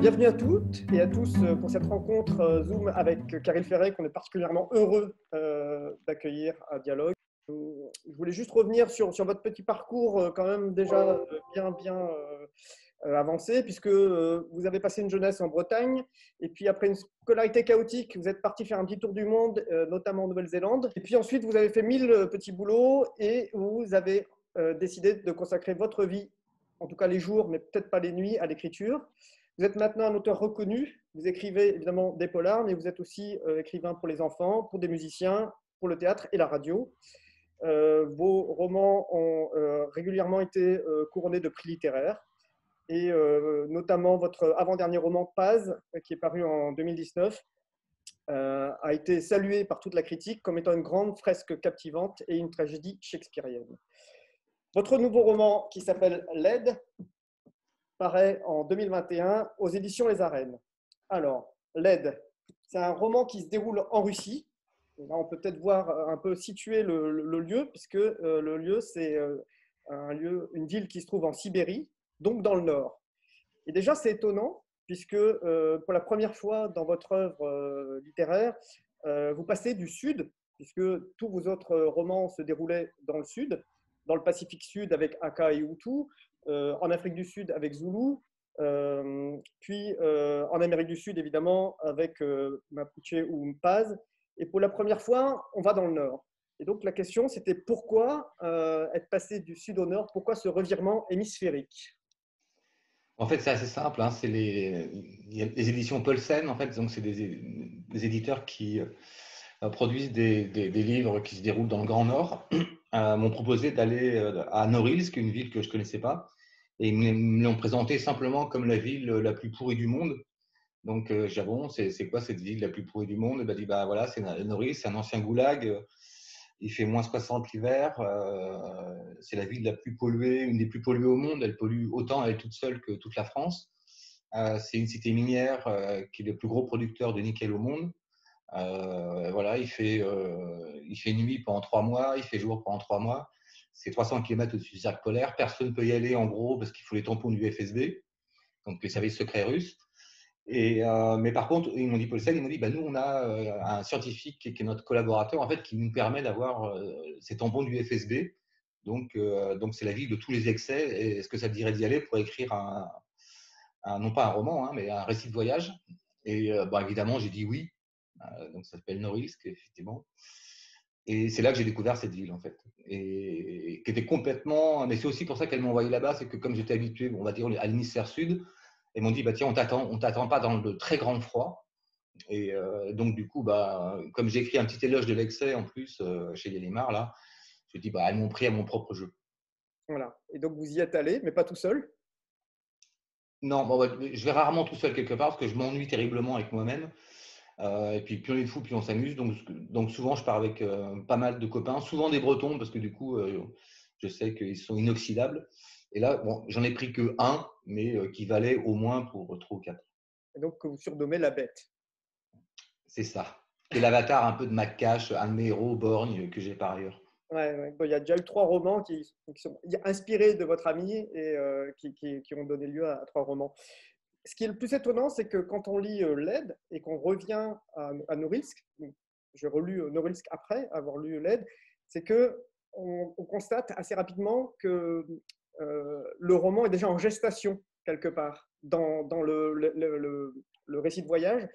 Bienvenue à toutes et à tous pour cette rencontre Zoom avec Caril Ferret qu'on est particulièrement heureux d'accueillir à Dialogue. Je voulais juste revenir sur votre petit parcours quand même déjà bien avancé puisque vous avez passé une jeunesse en Bretagne et puis après une scolarité chaotique, vous êtes parti faire un petit tour du monde, notamment en Nouvelle-Zélande. Et puis ensuite, vous avez fait 1000 petits boulots et vous avez décidé de consacrer votre vie, en tout cas les jours, mais peut-être pas les nuits, à l'écriture. Vous êtes maintenant un auteur reconnu. Vous écrivez évidemment des polars, mais vous êtes aussi écrivain pour les enfants, pour des musiciens, pour le théâtre et la radio. Vos romans ont régulièrement été couronnés de prix littéraires. Et notamment votre avant-dernier roman, Paz, qui est paru en 2019, a été salué par toute la critique comme étant une grande fresque captivante et une tragédie shakespearienne. Votre nouveau roman, qui s'appelle L'aide, paraît en 2021 aux éditions Les Arènes. Alors, L'aide, c'est un roman qui se déroule en Russie. Et là, on peut peut-être voir un peu situer le lieu, puisque le lieu, c'est une ville qui se trouve en Sibérie, donc dans le nord. Et déjà, c'est étonnant, puisque pour la première fois dans votre œuvre littéraire, vous passez du sud, puisque tous vos autres romans se déroulaient dans le sud, dans le Pacifique Sud avec Aka et Hutu, en Afrique du Sud avec Zulu, puis en Amérique du Sud, évidemment, avec Mapuche ou Mpaz. Et pour la première fois, on va dans le nord. Et donc, la question, c'était pourquoi être passé du sud au nord? Pourquoi ce revirement hémisphérique? En fait, c'est assez simple. Hein, il y a les éditions Paulsen, en fait, donc c'est des éditeurs qui produisent des livres qui se déroulent dans le Grand Nord. M'ont proposé d'aller à Norilsk, une ville que je ne connaissais pas, et ils me l'ont présenté simplement comme la ville la plus pourrie du monde. Donc, j'ai dit, bon, c'est quoi cette ville la plus pourrie du monde? Et ben, dit, bah voilà, c'est Norilsk, c'est un ancien goulag. Il fait moins 60 l'hiver. C'est la ville la plus polluée, une des plus polluées au monde. Elle pollue autant elle toute seule que toute la France. C'est une cité minière qui est le plus gros producteur de nickel au monde. Voilà, il fait nuit pendant 3 mois, il fait jour pendant 3 mois. C'est 300 km au-dessus du cercle polaire. Personne ne peut y aller en gros parce qu'il faut les tampons du FSB, donc les services secrets russes. Mais par contre, ils m'ont dit, Paul Sell, ils m'ont dit, bah, nous, on a un scientifique qui est notre collaborateur, en fait, qui nous permet d'avoir ces tampons du FSB. Donc, c'est la ville de tous les excès. Est-ce que ça te dirait d'y aller pour écrire non pas un roman, hein, mais un récit de voyage? Et bon, évidemment, j'ai dit oui. Donc, ça s'appelle Norilsk, effectivement. Et c'est là que j'ai découvert cette ville, en fait. Et qui était complètement. Mais c'est aussi pour ça qu'elle m'a envoyé là-bas, c'est que comme j'étais habitué, on va dire, à l'hémisphère sud, ils m'ont dit, bah, tiens, on t'attend pas dans le très grand froid. Et donc, du coup, bah, comme j'ai écrit un petit éloge de l'excès en plus chez Gallimard, là, je dis, bah, elles m'ont pris à mon propre jeu. Voilà. Et donc, vous y êtes allé, mais pas tout seul? Non, bon, ouais, je vais rarement tout seul quelque part parce que je m'ennuie terriblement avec moi-même. Et puis, plus on est fou, plus on s'amuse. Donc, souvent, je pars avec pas mal de copains, souvent des Bretons, parce que du coup, je sais qu'ils sont inoxydables. Et là, bon, j'en ai pris que un, mais qui valait au moins pour 3 ou 4. Et donc, que vous surnommez la bête. C'est ça. Qui est l'avatar un peu de Macache, un de mes héros borgne que j'ai par ailleurs. Ouais, ouais. Bon, il y a déjà eu 3 romans qui sont inspirés de votre ami et qui ont donné lieu à 3 romans. Ce qui est le plus étonnant, c'est que quand on lit L'aide et qu'on revient à Norilsk, j'ai relu Norilsk après avoir lu L'aide, c'est que on constate assez rapidement que le roman est déjà en gestation quelque part dans le récit de voyage,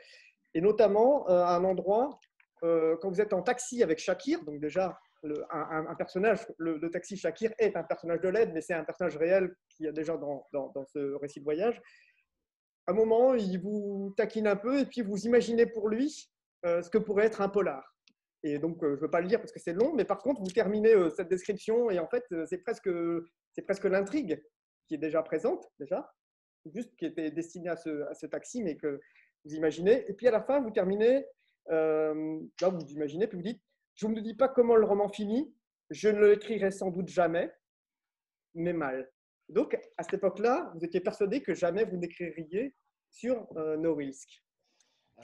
et notamment à un endroit quand vous êtes en taxi avec Shakir, donc déjà un personnage, le taxi Shakir est un personnage de L'aide, mais c'est un personnage réel qui est déjà dans ce récit de voyage. À un moment, il vous taquine un peu et puis vous imaginez pour lui ce que pourrait être un polar. Et donc, je ne veux pas le lire parce que c'est long, mais par contre, vous terminez cette description et en fait, c'est presque l'intrigue qui est déjà présente, déjà, juste qui était destinée à ce taxi, mais que vous imaginez. Et puis à la fin, vous terminez, là, vous imaginez, puis vous dites, je ne me dis pas comment le roman finit, je ne l'écrirai sans doute jamais, mais mal. Donc, à cette époque-là, vous étiez persuadé que jamais vous n'écririez sur Norilsk.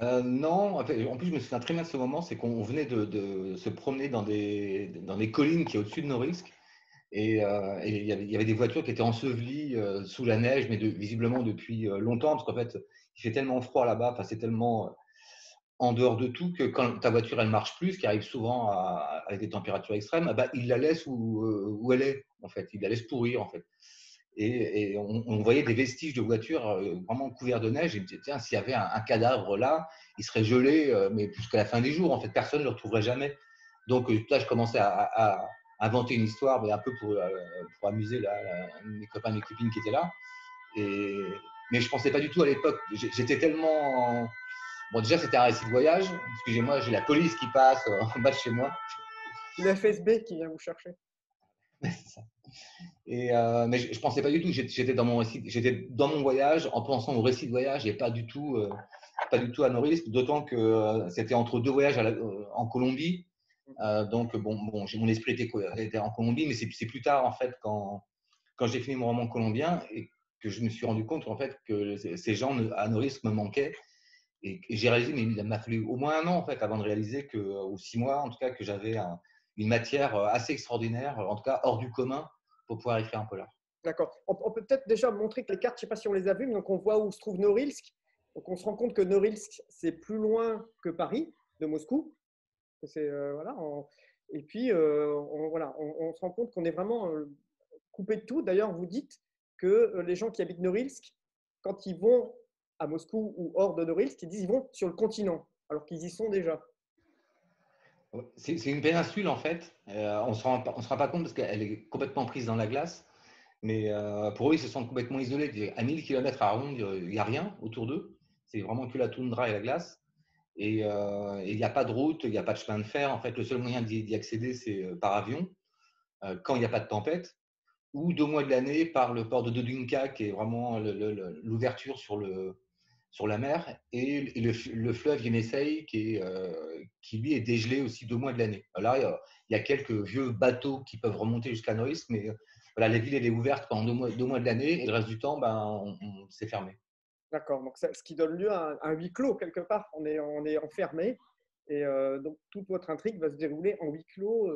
Non, en plus, je me souviens très bien de ce moment, c'est qu'on venait de se promener dans des collines qui est au-dessus de Norilsk. Et il y avait des voitures qui étaient ensevelies sous la neige, mais visiblement depuis longtemps, parce qu'en fait, il fait tellement froid là-bas, enfin, c'est tellement en dehors de tout que quand ta voiture elle marche plus, ce qui arrive souvent avec des températures extrêmes, bah, il la laisse où elle est, en fait. Il la laisse pourrir, en fait. Et on voyait des vestiges de voitures vraiment couverts de neige. Et je me disais, tiens, s'il y avait un cadavre là, il serait gelé, mais jusqu'à la fin des jours. En fait, personne ne le retrouverait jamais. Donc là, je commençais à inventer une histoire, mais un peu pour amuser mes copains, mes copines qui étaient là. Mais je ne pensais pas du tout à l'époque. J'étais tellement. Bon, déjà, c'était un récit de voyage. Excusez-moi, j'ai la police qui passe en bas de chez moi. Le FSB qui vient vous chercher. Mais je pensais pas du tout. J'étais dans mon voyage en pensant au récit de voyage et pas du tout à nos risques. D'autant que c'était entre deux voyages en Colombie. Donc bon, mon esprit était en Colombie, mais c'est plus tard en fait quand j'ai fini mon roman colombien et que je me suis rendu compte en fait que ces gens à nos risques me manquaient. Et j'ai réalisé, mais il m'a fallu au moins un an en fait avant de réaliser que, ou 6 mois en tout cas, que j'avais une matière assez extraordinaire, en tout cas hors du commun, pour pouvoir écrire un polar. D'accord. On peut peut-être déjà montrer que les cartes, je ne sais pas si on les a vues, mais donc on voit où se trouve Norilsk. Donc on se rend compte que Norilsk, c'est plus loin que Paris, de Moscou. Voilà, et puis voilà, on se rend compte qu'on est vraiment coupé de tout. D'ailleurs, vous dites que les gens qui habitent Norilsk, quand ils vont à Moscou ou hors de Norilsk, ils disent qu'ils vont sur le continent, alors qu'ils y sont déjà. C'est une péninsule en fait. On ne se rend pas compte parce qu'elle est complètement prise dans la glace. Mais pour eux, ils se sentent complètement isolés. À 1000 km à ronde, il n'y a rien autour d'eux. C'est vraiment que la toundra et la glace. Et il n'y a pas de route, il n'y a pas de chemin de fer. En fait, le seul moyen d'y accéder, c'est par avion, quand il n'y a pas de tempête, ou 2 mois de l'année par le port de Dodinka, qui est vraiment l'ouverture sur la mer, et le fleuve Yenisei, qui lui est dégelé aussi 2 mois de l'année. Là, il y a quelques vieux bateaux qui peuvent remonter jusqu'à Norilsk, mais voilà, la ville elle est ouverte pendant 2 mois de l'année, et le reste du temps, c'est fermé. D'accord, donc ce qui donne lieu à un huis clos quelque part. On est enfermé et donc toute votre intrigue va se dérouler en huis clos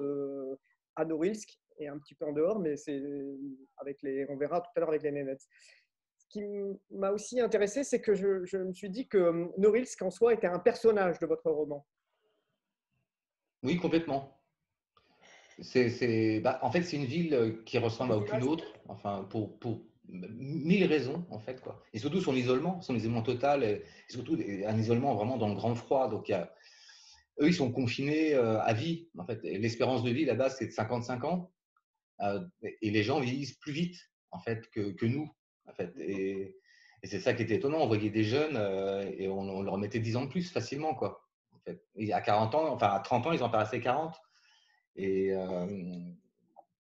à Norilsk et un petit peu en dehors, mais c'est on verra tout à l'heure avec les nénettes. Ce qui m'a aussi intéressé, c'est que je me suis dit que Norilsk en soi était un personnage de votre roman. Oui, complètement. En fait, c'est une ville qui ressemble à Les aucune images, autre, enfin, pour 1000 raisons, en fait, quoi. Et surtout son isolement total, et surtout un isolement vraiment dans le grand froid. Donc, eux, ils sont confinés à vie, en fait. L'espérance de vie, là-bas, c'est de 55 ans. Et les gens vieillissent plus vite, en fait, que nous, en fait. Et c'est ça qui était étonnant. On voyait des jeunes et on leur mettait 10 ans de plus facilement, quoi. En fait. Et à 40 ans, enfin, à 30 ans, ils en paraissaient 40. Et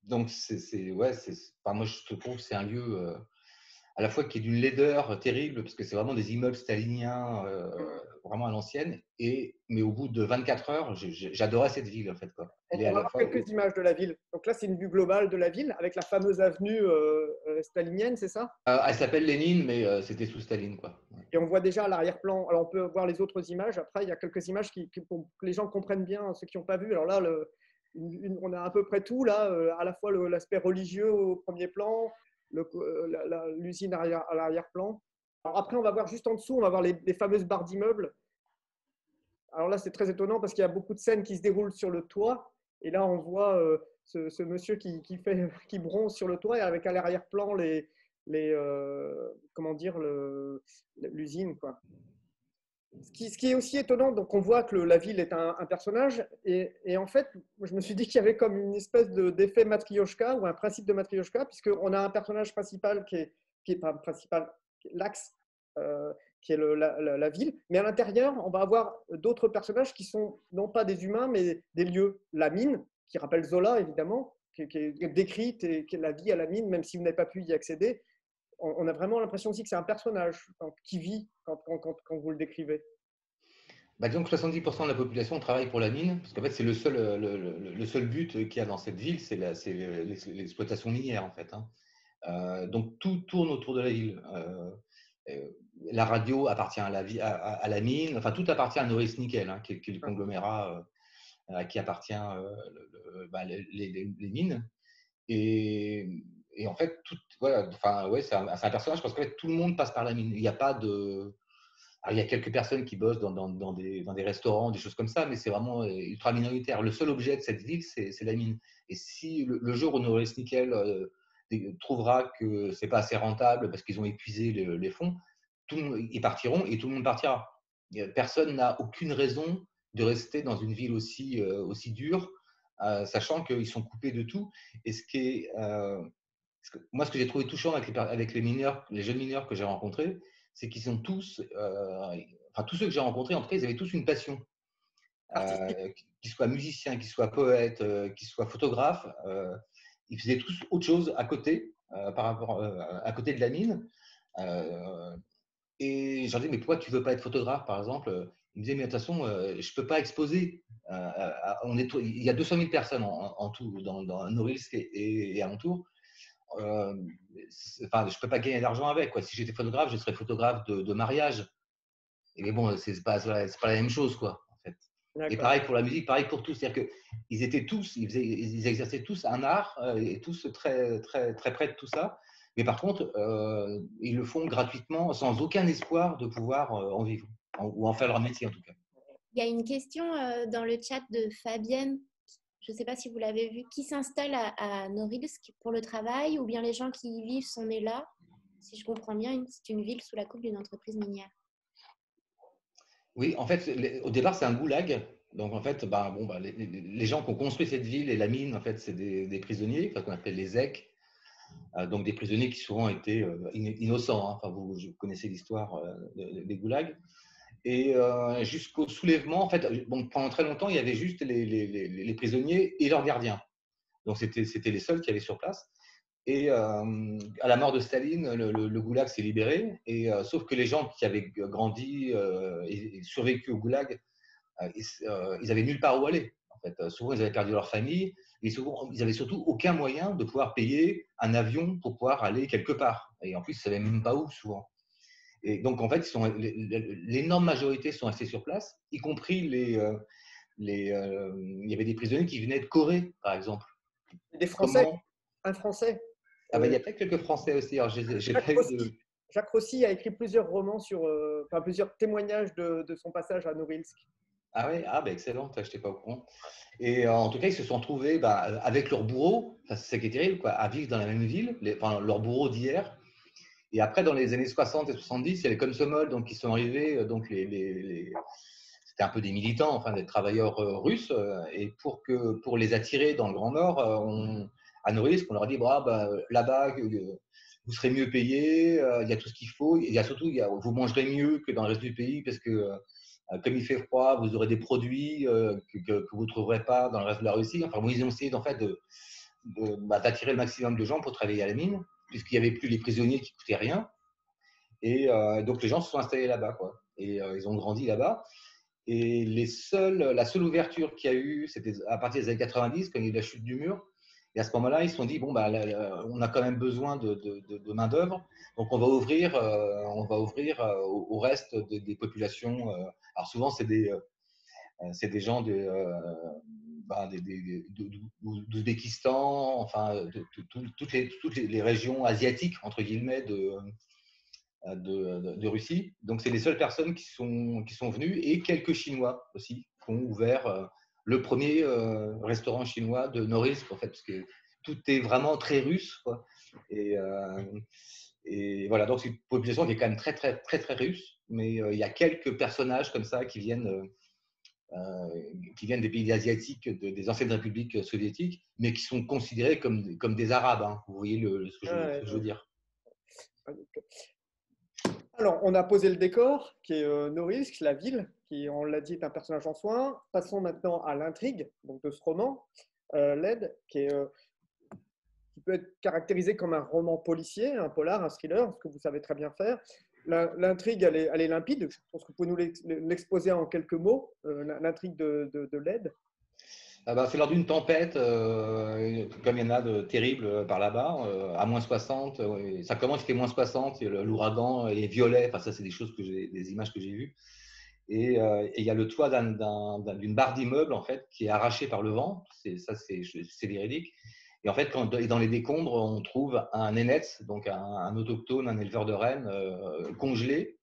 donc, enfin, moi, je trouve que c'est un lieu à la fois qui est d'une laideur terrible, parce que c'est vraiment des immeubles staliniens, vraiment à l'ancienne, mais au bout de 24 heures, j'adorais cette ville, en fait, quoi. Elle est on à va la voir fois. quelques images de la ville. Donc là, c'est une vue globale de la ville avec la fameuse avenue stalinienne, c'est ça? Elle s'appelle Lénine, mais c'était sous Staline, quoi. Ouais. Et on voit déjà à l'arrière-plan, alors on peut voir les autres images, après il y a quelques images pour que les gens comprennent bien, ceux qui n'ont pas vu. Alors là, on a à peu près tout, là, à la fois l'aspect religieux au premier plan, l'usine à l'arrière-plan. Alors après, on va voir juste en dessous, on va voir les fameuses barres d'immeubles. Alors là, c'est très étonnant parce qu'il y a beaucoup de scènes qui se déroulent sur le toit. Et là, on voit ce monsieur qui bronze sur le toit et avec à l'arrière-plan comment dire, l'usine, quoi. Ce qui est aussi étonnant, donc on voit que la ville est un personnage, et en fait, je me suis dit qu'il y avait comme une espèce d'effet matrioshka ou un principe de matrioshka, puisqu'on a un personnage principal qui est pas principal, l'axe, qui est la ville, mais à l'intérieur, on va avoir d'autres personnages qui sont non pas des humains, mais des lieux. La mine, qui rappelle Zola évidemment, qui est décrite, et qui est la vie à la mine, même si vous n'avez pas pu y accéder. On a vraiment l'impression aussi que c'est un personnage qui vit quand vous le décrivez. Donc 70% de la population travaille pour la mine, parce qu'en fait, c'est le seul but qu'il y a dans cette ville, c'est l'exploitation minière, en fait, hein. Donc tout tourne autour de la ville. Euh, la radio appartient à la mine, enfin tout appartient à Norilsk Nickel, hein, qui est le conglomérat à qui appartient les mines. Et, et en fait, voilà, enfin, ouais, c'est un personnage parce qu'en fait, tout le monde passe par la mine. Il n'y a pas de. Alors, il y a quelques personnes qui bossent dans des restaurants, des choses comme ça, mais c'est vraiment ultra minoritaire. Le seul objet de cette ville, c'est la mine. Et si le jour où Norilsk Nickel trouvera que c'est pas assez rentable parce qu'ils ont épuisé les fonds, ils partiront et tout le monde partira. Personne n'a aucune raison de rester dans une ville aussi dure, sachant qu'ils sont coupés de tout. Et moi, ce que j'ai trouvé touchant avec les mineurs, les jeunes mineurs que j'ai rencontrés, c'est qu'ils sont tous, enfin tous ceux que j'ai rencontrés, en tout cas, ils avaient tous une passion. Artistique. Qu'ils soient musiciens, qu'ils soient poètes, qu'ils soient photographes, ils faisaient tous autre chose à côté, par rapport à côté de la mine. Euh, et je leur disais, mais pourquoi tu veux pas être photographe, par exemple? Ils me disaient, mais de toute façon, je peux pas exposer. Il y a 200 000 personnes en tout dans Norilsk et alentour. Euh, enfin, je peux pas gagner d'argent avec, quoi. Si j'étais photographe, je serais photographe de mariage. Et mais bon, c'est pas la même chose, quoi, en fait. Et D'accord. pareil pour la musique, pareil pour tous. C'est-à-dire qu'ils étaient tous, ils exerçaient tous un art et tous très, très, très près de tout ça. Mais par contre, ils le font gratuitement, sans aucun espoir de pouvoir en vivre, ou en faire leur métier en tout cas. Il y a une question dans le chat de Fabienne, je ne sais pas si vous l'avez vu, qui s'installe à Norilsk pour le travail ou bien les gens qui y vivent sont nés là? Si je comprends bien, c'est une ville sous la coupe d'une entreprise minière. Oui, en fait, au départ, c'est un goulag. Donc, en fait, les gens qui ont construit cette ville et la mine, en fait, c'est des prisonniers, enfin, qu'on appelle les zèques. Donc, des prisonniers qui souvent étaient innocents, hein. Enfin, vous connaissez l'histoire des goulags. Et jusqu'au soulèvement, en fait, bon, pendant très longtemps, il y avait juste les prisonniers et leurs gardiens. Donc, c'était les seuls qui allaient sur place. Et à la mort de Staline, le goulag s'est libéré. Et sauf que les gens qui avaient grandi et survécu au goulag, ils avaient nulle part où aller. En fait, souvent, ils avaient perdu leur famille. Et souvent, ils avaient surtout aucun moyen de pouvoir payer un avion pour pouvoir aller quelque part. Et en plus, ils ne savaient même pas où, souvent. Et donc, en fait, l'énorme majorité sont restés sur place, y compris il y avait des prisonniers qui venaient de Corée, par exemple. Des Français, Comment? un Français. Ah ben, il y a peut-être quelques Français aussi. Alors, j'ai Jacques pas eu de. Rossi. Jacques Rossi a écrit plusieurs romans enfin, plusieurs témoignages de son passage à Norilsk. Ah ouais, ah ben excellent, je n'étais pas au courant. Et en tout cas, ils se sont retrouvés avec leur bourreau, enfin, c'est ça qui est terrible, quoi, à vivre dans la même ville, enfin, leur bourreau d'hier. Et après, dans les années 60 et 70, il y a les Komsomol donc, qui sont arrivés, donc c'était un peu des militants, enfin des travailleurs russes, et pour les attirer dans le Grand Nord, à Norilsk, on leur a dit là-bas, vous serez mieux payés, il y a tout ce qu'il faut, il y a surtout, vous mangerez mieux que dans le reste du pays parce que comme il fait froid, vous aurez des produits que vous ne trouverez pas dans le reste de la Russie. Enfin, bon, ils ont essayé en fait d'attirer le maximum de gens pour travailler à la mine, puisqu'il n'y avait plus les prisonniers qui ne coûtaient rien. Et donc les gens se sont installés là-bas, quoi. Et ils ont grandi là-bas. Et la seule ouverture qu'il y a eu, c'était à partir des années 90, quand il y a eu la chute du mur. Et à ce moment-là, ils se sont dit, bon, on a quand même besoin de main-d'œuvre, donc on va ouvrir au reste des populations. Alors souvent, c'est des gens d'Ouzbékistan, enfin, toutes les régions asiatiques, entre guillemets, de Russie. Donc, c'est les seules personnes qui sont venues et quelques Chinois aussi qui ont ouvert le premier restaurant chinois de Norilsk, en fait, parce que tout est vraiment très russe, quoi. Et voilà, donc c'est une population qui est quand même très, très, très, très russe, mais il y a quelques personnages comme ça qui viennent des pays asiatiques, des anciennes républiques soviétiques, mais qui sont considérés comme des Arabes, hein. Vous voyez ce que je veux dire. Alors, on a posé le décor, qui est Norilsk, la ville, qui, on l'a dit, est un personnage en soi. Passons maintenant à l'intrigue donc, de ce roman, LED, qui peut être caractérisé comme un roman policier, un polar, un thriller, ce que vous savez très bien faire. L'intrigue, elle est limpide. Je pense que vous pouvez nous l'exposer en quelques mots, l'intrigue de LED. C'est lors d'une tempête, comme il y en a de terribles par là-bas, à moins 60. Ça commence, il fait moins 60, et l'ouragan est violet. Enfin, ça, c'est des images que j'ai vues. Et il y a le toit d'une barre d'immeuble, en fait, qui est arraché par le vent. C'est véridique. Et en fait, dans les décombres, on trouve un nénètse, donc un autochtone, un éleveur de rennes congelé.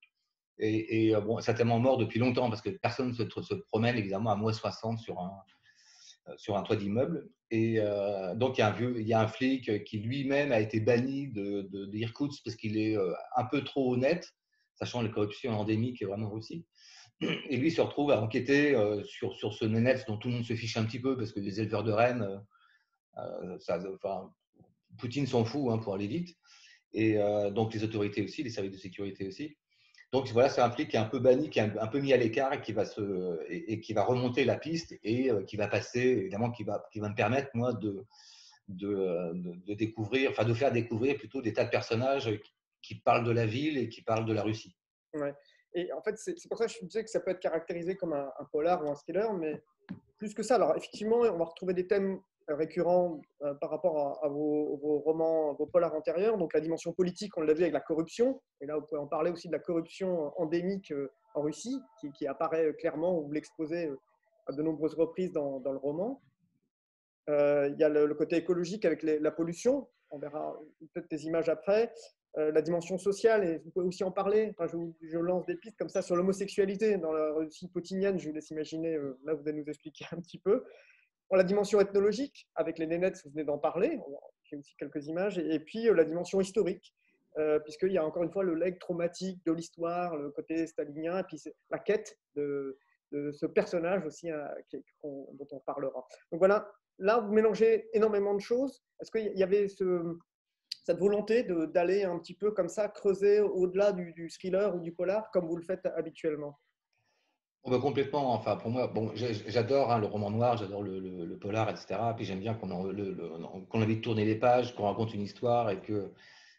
Et bon, certainement mort depuis longtemps parce que personne se promène évidemment à moins 60 sur un toit d'immeuble. Et donc, il y a un flic qui lui-même a été banni de Irkoutsk parce qu'il est un peu trop honnête, sachant la corruption endémique vraiment en Russie. Et lui se retrouve à enquêter sur ce nénètse dont tout le monde se fiche un petit peu parce que les éleveurs de rennes, enfin, Poutine s'en fout hein, pour aller vite. Et donc les autorités aussi, les services de sécurité aussi. Donc voilà, c'est un flic qui est un peu banni, qui est un peu mis à l'écart et qui va remonter la piste et qui va passer, évidemment, qui va me permettre, moi, de découvrir, enfin de faire découvrir plutôt des tas de personnages qui parlent de la ville et qui parlent de la Russie. Ouais. Et en fait, c'est pour ça que je disais que ça peut être caractérisé comme un polar ou un thriller, mais plus que ça. Alors effectivement, on va retrouver des thèmes récurrents par rapport à vos romans, vos polars antérieurs. Donc la dimension politique, on l'a vu avec la corruption. Et là, vous pouvez en parler aussi de la corruption endémique en Russie, qui apparaît clairement, vous l'exposez à de nombreuses reprises dans le roman. Il y a le côté écologique avec la pollution. On verra peut-être des images après. La dimension sociale, et vous pouvez aussi en parler. Enfin, je lance des pistes comme ça sur l'homosexualité dans la Russie poutinienne. Je vous laisse imaginer, là vous allez nous expliquer un petit peu. La dimension ethnologique, avec les nénettes, vous venez d'en parler. J'ai aussi quelques images. Et puis la dimension historique, puisqu'il y a encore une fois le leg traumatique de l'histoire, le côté stalinien, et puis la quête de ce personnage aussi dont on parlera. Donc voilà, là vous mélangez énormément de choses. Est-ce qu'il y avait cette volonté d'aller un petit peu comme ça, creuser au-delà du thriller ou du polar, comme vous le faites habituellement? On va complètement, enfin pour moi, bon, j'adore hein, le roman noir, j'adore le polar, etc. Puis j'aime bien qu'on ait envie de tourner les pages, qu'on raconte une histoire et que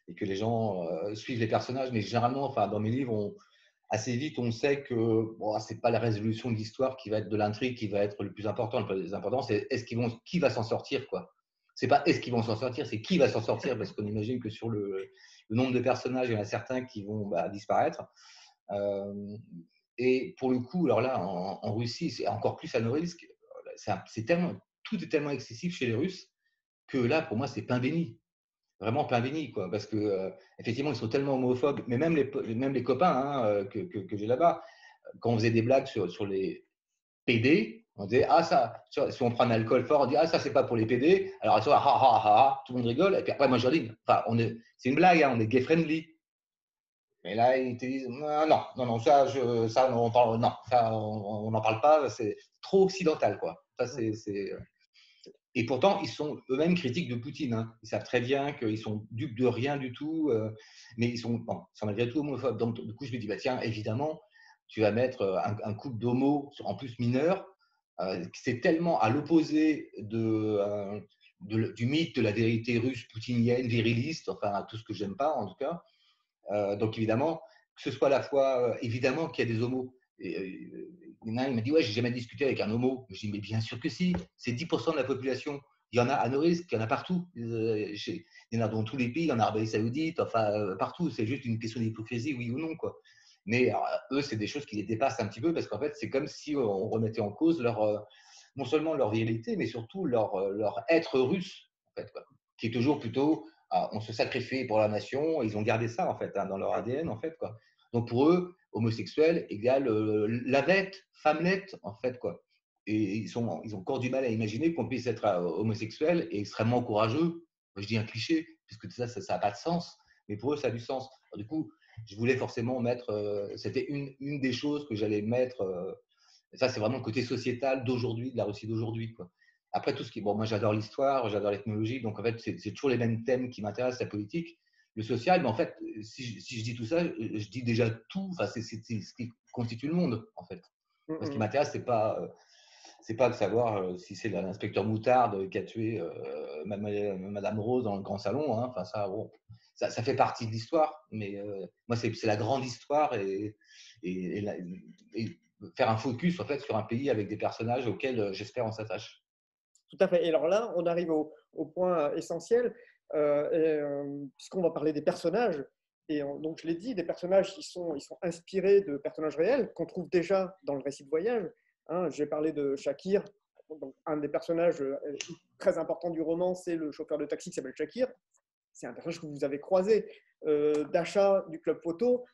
les gens suivent les personnages. Mais généralement, enfin, dans mes livres, assez vite, on sait que bon, c'est pas la résolution de l'histoire qui va être de l'intrigue qui va être le plus important. Le plus important, c'est qui va s'en sortir, quoi. C'est pas est-ce qu'ils vont s'en sortir, c'est qui va s'en sortir, parce qu'on imagine que sur le nombre de personnages, il y en a certains qui vont disparaître. Euh, et pour le coup, alors là, en Russie, c'est encore plus à Norilsk. Tout est tellement excessif chez les Russes que là, pour moi, c'est pain béni. Vraiment pain béni, quoi. Parce que, effectivement, ils sont tellement homophobes, mais même les copains hein, que j'ai là-bas, quand on faisait des blagues sur les PD, on disait, ah, ça, si on prend un alcool fort, on dit, ah, ça, c'est pas pour les PD. Alors, ah, ah, ah, tout le monde rigole. Et puis après, moi, je leur dis, enfin, c'est une blague, hein, on est gay friendly. Mais là, ils te disent non, non, ça, on n'en parle pas, c'est trop occidental, quoi. Ça, Et pourtant, ils sont eux-mêmes critiques de Poutine. Hein. Ils savent très bien qu'ils sont dupes de rien du tout, mais ils sont malgré tout homophobes. Donc, du coup, je me dis, bah, tiens, évidemment, tu vas mettre un couple d'homos, en plus mineurs, c'est tellement à l'opposé du mythe de la vérité russe poutinienne, viriliste, enfin, tout ce que j'aime pas, en tout cas. Donc évidemment, que ce soit à la fois, évidemment qu'il y a des homos. Il m'a dit, ouais, j'ai jamais discuté avec un homo. Je dis, mais bien sûr que si, c'est 10% de la population. Il y en a à Norilsk, il y en a partout. Il y en a dans tous les pays, il y en a en Arabie Saoudite, enfin partout. C'est juste une question d'hypocrisie, oui ou non, quoi. Mais alors, eux, c'est des choses qui les dépassent un petit peu parce qu'en fait, c'est comme si on remettait en cause non seulement leur virilité, mais surtout leur être russe, en fait, quoi, qui est toujours plutôt on se sacrifie pour la nation. Ils ont gardé ça en fait hein, dans leur ADN en fait quoi. Donc pour eux, homosexuel égale lavette, femmelette en fait quoi. Et ils ont encore du mal à imaginer qu'on puisse être homosexuel et extrêmement courageux. Je dis un cliché puisque ça n'a pas de sens, mais pour eux ça a du sens. Alors, du coup, je voulais forcément mettre. C'était une des choses que j'allais mettre. Ça c'est vraiment le côté sociétal d'aujourd'hui, de la Russie d'aujourd'hui quoi. Après, tout ce qui. Bon, moi, j'adore l'histoire, j'adore l'ethnologie, donc en fait, c'est toujours les mêmes thèmes qui m'intéressent, la politique, le social, mais en fait, si je dis tout ça, je dis déjà tout, enfin, c'est ce qui constitue le monde, en fait. Moi, ce qui m'intéresse, c'est pas de savoir si c'est l'inspecteur Moutarde qui a tué Madame Rose dans le grand salon, hein. Enfin, ça, bon, ça fait partie de l'histoire, mais moi, c'est la grande histoire et faire un focus, en fait, sur un pays avec des personnages auxquels j'espère on s'attache. Tout à fait. Et alors là, on arrive au point essentiel, puisqu'on va parler des personnages. Et donc, je l'ai dit, des personnages qui sont inspirés de personnages réels qu'on trouve déjà dans le récit de voyage. Hein, j'ai parlé de Shakir, donc, un des personnages très importants du roman, c'est le chauffeur de taxi qui s'appelle Shakir. C'est un personnage que vous avez croisé. Dasha du club photo,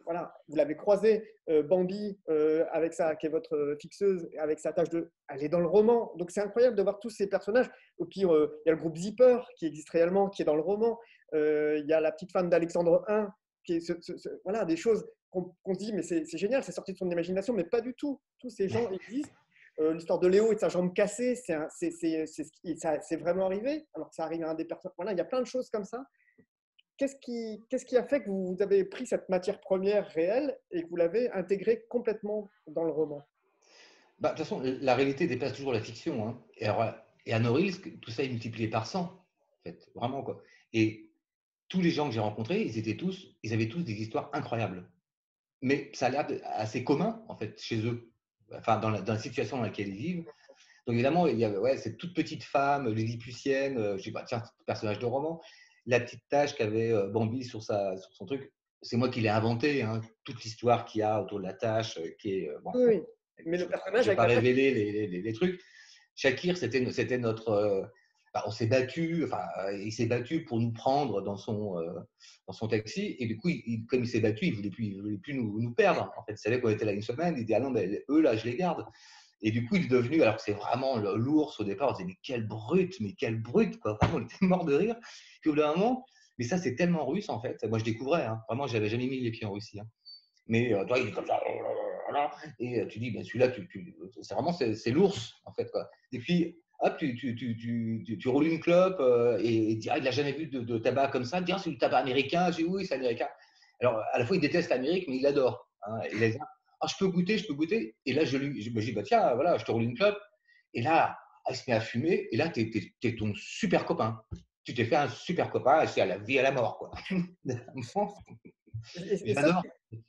voilà, vous l'avez croisé. Bambi, qui est votre fixeuse, avec sa tâche elle est dans le roman. Donc c'est incroyable de voir tous ces personnages. Et puis il y a le groupe Zipper qui existe réellement, qui est dans le roman. Il y a la petite femme d'Alexandre I, qui est voilà, des choses qu'on se dit, mais c'est génial, c'est sorti de son imagination, mais pas du tout. Tous ces gens existent. L'histoire de Léo et de sa jambe cassée, c'est vraiment arrivé, alors que ça arrive à un des personnages. Voilà, il y a plein de choses comme ça. Qu'est-ce qui a fait que vous avez pris cette matière première réelle et que vous l'avez intégrée complètement dans le roman? Bah, de toute façon, la réalité dépasse toujours la fiction, hein. Et à Norilsk, tout ça est multiplié par 100, en fait, vraiment, quoi. Et tous les gens que j'ai rencontrés, ils avaient tous des histoires incroyables. Mais ça a l'air assez commun, en fait, chez eux, enfin, dans la situation dans laquelle ils vivent. Donc, évidemment, il y a cette toute petite femme, lilliputienne, je dis, bah, tiens, personnage de roman, la petite tache qu'avait Bambi sur son truc, c'est moi qui l'ai inventé, hein, toute l'histoire qu'il y a autour de la tâche, qui est, bon, Oui, oui. Mais je le ne personnage vais avec pas la tête. révéler les trucs. Shakir, c'était notre. On s'est battu, enfin, il s'est battu pour nous prendre dans son taxi. Et du coup, comme il s'est battu, il voulait plus nous perdre. En fait, il savait qu'on était là une semaine. Il dit, ah non, mais eux, là, je les garde. Et du coup, il est devenu, alors que c'est vraiment l'ours au départ, on disait, mais quel brute, quoi. Vraiment, on était mort de rire. Puis au bout d'un moment, mais ça, c'est tellement russe, en fait. Moi, je découvrais, hein. Vraiment, j'avais jamais mis les pieds en Russie, hein. Mais toi, il est comme ça, et tu dis, ben, celui-là, c'est vraiment c'est l'ours, en fait, quoi. Et puis, hop, tu roules une clope et direct, il n'a jamais vu de tabac comme ça. Tiens, c'est du tabac américain. Je dis, oui, c'est américain. Alors, à la fois, il déteste l'Amérique, mais il adore, hein. Il a dit, ah, je peux goûter, je peux goûter. Et là, je dis, bah, tiens, voilà, je te roule une clope. Et là, il se met à fumer. Et là, tu es ton super copain. Tu t'es fait un super copain, c'est à la vie, à la mort, quoi. Et ça, J'adore.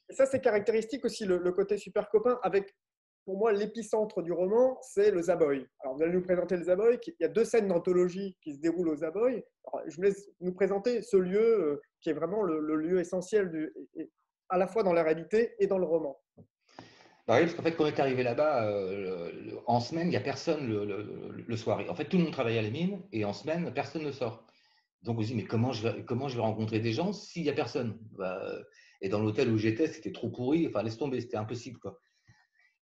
c'est caractéristique aussi, le côté super copain, avec, pour moi, l'épicentre du roman, c'est le Zaboï. Alors, vous allez nous présenter le Zaboï. Il y a 2 scènes d'anthologie qui se déroulent au Zaboï. Alors, je vous laisse nous présenter ce lieu qui est vraiment le lieu essentiel, à la fois dans la réalité et dans le roman. Bah oui, parce qu'en fait, quand on est arrivé là-bas, en semaine, il n'y a personne le soir. En fait, tout le monde travaille à la mine et en semaine, personne ne sort. Donc, on se dit, mais comment je vais rencontrer des gens s'il n'y a personne? Et dans l'hôtel où j'étais, c'était trop pourri. Enfin, laisse tomber, c'était impossible, quoi.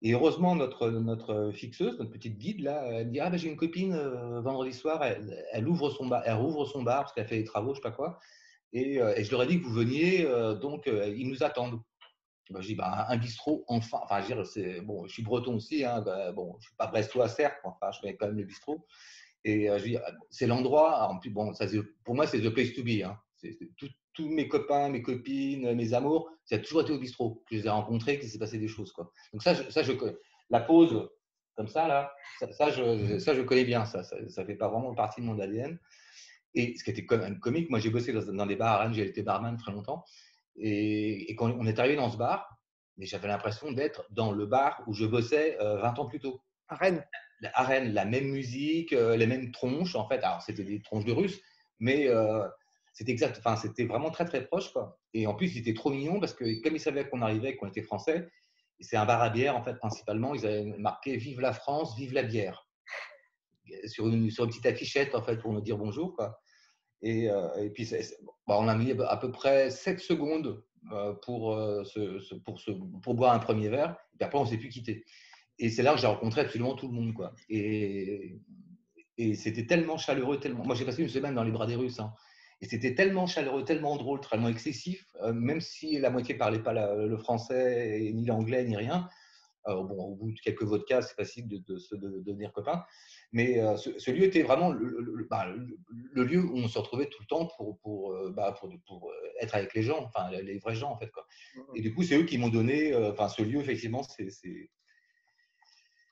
Et heureusement, notre fixeuse, notre petite guide, là, elle dit, ah, ben, j'ai une copine, vendredi soir, elle ouvre son bar parce qu'elle fait des travaux, je sais pas quoi. Et je leur ai dit que vous veniez, donc ils nous attendent. Bah, je dis, bah, un bistrot, enfin, je veux dire, bon, je suis breton aussi, hein, bon, je ne suis pas brestois, certes, enfin, je connais quand même le bistrot. Et je dis, c'est l'endroit, en plus, bon, pour moi, c'est the place to be, hein. Tous mes copains, mes copines, mes amours, ça a toujours été au bistrot que je les ai rencontrés, qu'il s'est passé des choses, quoi. Donc je connais. La pause, comme ça, là, je connais bien, ça fait pas vraiment partie de mon ADN. Et ce qui était quand même comique, moi, j'ai bossé dans des bars à Rennes, j'ai été barman très longtemps. Et quand on est arrivé dans ce bar, mais j'avais l'impression d'être dans le bar où je bossais 20 ans plus tôt. À Rennes. À Rennes, la même musique, les mêmes tronches, en fait. Alors, c'était des tronches de Russes, mais c'était exact. Enfin, c'était vraiment très, très proche, quoi. Et en plus, ils étaient trop mignons parce que, comme ils savaient qu'on arrivait, qu'on était français, et c'est un bar à bière, en fait, principalement, ils avaient marqué Vive la France, vive la bière. Sur une petite affichette, en fait, pour nous dire bonjour, quoi. Et puis, on a mis à peu près 7 secondes pour boire un premier verre. Et puis après, on ne s'est plus quitté. Et c'est là que j'ai rencontré absolument tout le monde, quoi. Et c'était tellement chaleureux, tellement. Moi, j'ai passé une semaine dans les bras des Russes, hein. Et c'était tellement chaleureux, tellement drôle, tellement excessif, même si la moitié ne parlait pas le français, ni l'anglais, ni rien. Bon, au bout de quelques vodkas, c'est facile de devenir copain. Mais ce lieu était vraiment le lieu où on se retrouvait tout le temps pour être avec les gens, enfin les vrais gens, en fait, quoi. Et du coup, c'est eux qui m'ont donné, ce lieu, effectivement,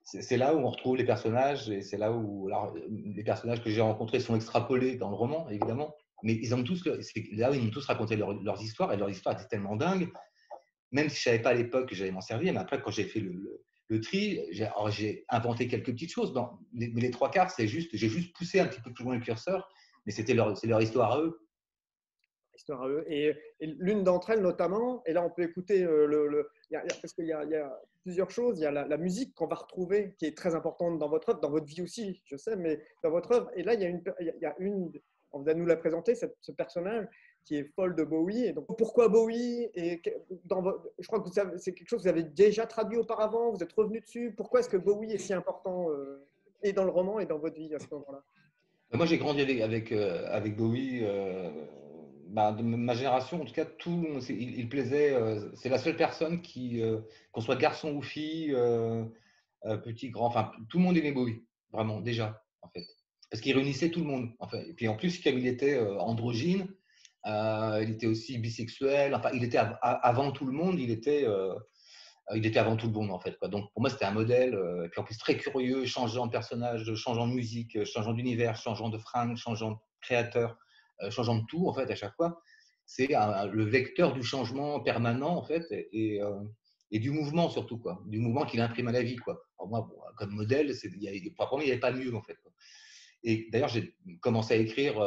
c'est là où on retrouve les personnages, et c'est là où les personnages que j'ai rencontrés sont extrapolés dans le roman, évidemment. Mais c'est là où ils m'ont tous raconté leurs histoires, et leurs histoires étaient tellement dingues, même si je ne savais pas à l'époque que j'allais m'en servir. Mais après, quand j'ai fait le tri, j'ai inventé quelques petites choses. Mais les 3 quarts, j'ai juste poussé un petit peu plus loin le curseur, mais c'est leur histoire à eux. histoire à eux. Et l'une d'entre elles notamment, et là on peut écouter parce qu'il y a plusieurs choses. Il y a la musique qu'on va retrouver, qui est très importante dans votre œuvre, dans votre vie aussi, je sais, mais dans votre œuvre. Et là, il y a on va nous la présenter, ce personnage qui est folle de Bowie. Et donc, pourquoi Bowie? Et je crois que c'est quelque chose que vous avez déjà traduit auparavant, vous êtes revenu dessus. Pourquoi est-ce que Bowie est si important et dans le roman et dans votre vie à ce moment-là? Moi, j'ai grandi avec Bowie. De ma génération, en tout cas, il plaisait. C'est la seule personne qu'on soit garçon ou fille, petit, grand, enfin, tout le monde aimait Bowie, vraiment, déjà, en fait. Parce qu'il réunissait tout le monde, en fait. Et puis en plus, comme il était androgyne, il était aussi bisexuel, enfin, il était avant tout le monde, il était avant tout le monde, en fait, quoi. Donc pour moi, c'était un modèle, et puis en plus très curieux, changeant de personnage, changeant de musique, changeant d'univers, changeant de fringues, changeant de créateur, changeant de tout, en fait, à chaque fois. C'est le vecteur du changement permanent, en fait, et du mouvement surtout, quoi. Du mouvement qu'il imprime à la vie, quoi. Alors moi, bon, comme modèle, pour moi, il n'y avait pas mieux, en fait, quoi. Et d'ailleurs, j'ai commencé à écrire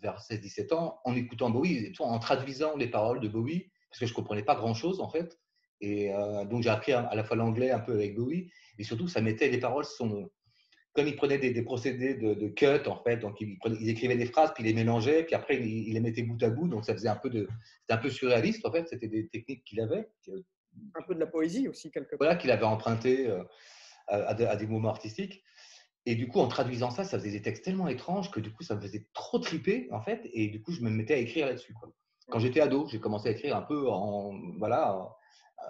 vers 16-17 ans en écoutant Bowie, en traduisant les paroles de Bowie, parce que je ne comprenais pas grand-chose, en fait. Et donc, j'ai appris à la fois l'anglais un peu avec Bowie, et surtout, ça mettait les paroles, comme il prenait des procédés de cut, en fait, donc ils écrivaient des phrases, puis ils les mélangeaient, puis après, il les mettait bout à bout, donc ça faisait c'était un peu surréaliste, en fait, c'était des techniques qu'il avait. Un peu de la poésie aussi, quelque part. Voilà, qu'il avait emprunté à des moments artistiques. Et du coup, en traduisant ça, ça faisait des textes tellement étranges que du coup, ça me faisait trop triper, en fait. Et du coup, je me mettais à écrire là-dessus, quoi. Quand j'étais ado, j'ai commencé à écrire un peu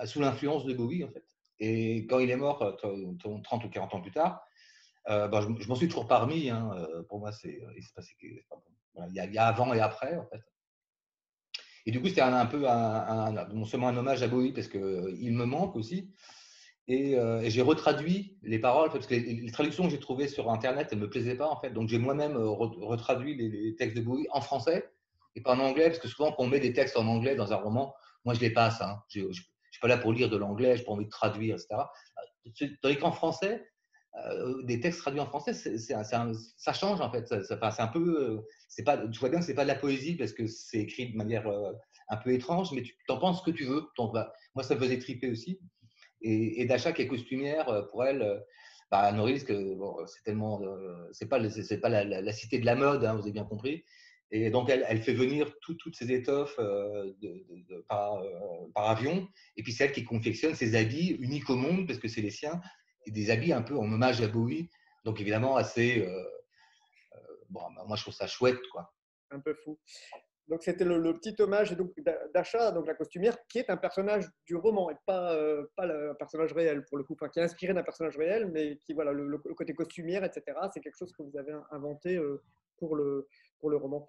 sous l'influence de Bowie, en fait. Et quand il est mort, 30 ou 40 ans plus tard, je m'en suis toujours pas remis. Hein. Pour moi, il s'est passé. Voilà, il y a avant et après, en fait. Et du coup, c'était un peu non seulement un hommage à Bowie, parce qu'il me manque aussi. Et j'ai retraduit les paroles, parce que les traductions que j'ai trouvées sur Internet, elles ne me plaisaient pas, en fait. Donc, j'ai moi-même retraduit les textes de Bowie en français et pas en anglais, parce que souvent, quand on met des textes en anglais dans un roman, moi, je les passe. Hein. Je ne suis pas là pour lire de l'anglais, je n'ai pas envie de traduire, etc. Tandis qu'en français, des textes traduits en français, ça change, en fait. C'est un peu… tu vois bien que ce n'est pas de la poésie, parce que c'est écrit de manière un peu étrange, mais tu t'en penses ce que tu veux. Donc, moi, ça me faisait triper aussi. Et Dasha qui est costumière, pour elle, Norilsk, bon, c'est tellement, c'est pas la cité de la mode, hein, vous avez bien compris. Et donc elle fait venir toutes ces étoffes par avion, et puis c'est elle qui confectionne ses habits uniques au monde parce que c'est les siens, et des habits un peu en hommage à Bowie. Donc évidemment assez, moi je trouve ça chouette, quoi. Un peu fou. Donc c'était le petit hommage d'Asha, donc la costumière, qui est un personnage du roman et pas un personnage réel pour le coup, enfin, qui est inspiré d'un personnage réel, mais qui voilà le côté costumière, etc. C'est quelque chose que vous avez inventé pour le roman.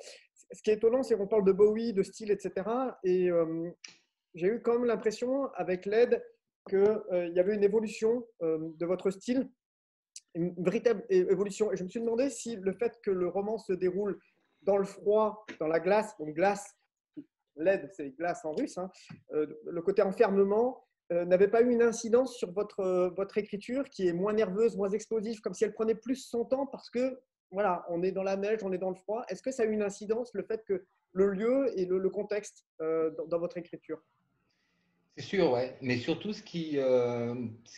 Ce qui est étonnant, c'est qu'on parle de Bowie, de style, etc. Et j'ai eu quand même l'impression avec l'aide qu'il y avait une évolution de votre style, une véritable évolution. Et je me suis demandé si le fait que le roman se déroule dans le froid, dans la glace, donc glace, LED, c'est glace en russe, hein, le côté enfermement n'avait pas eu une incidence sur votre écriture qui est moins nerveuse, moins explosive, comme si elle prenait plus son temps parce que, voilà, on est dans la neige, on est dans le froid. Est-ce que ça a eu une incidence, le fait que le lieu et le contexte dans votre écriture? C'est sûr, ouais. Mais surtout, ce qui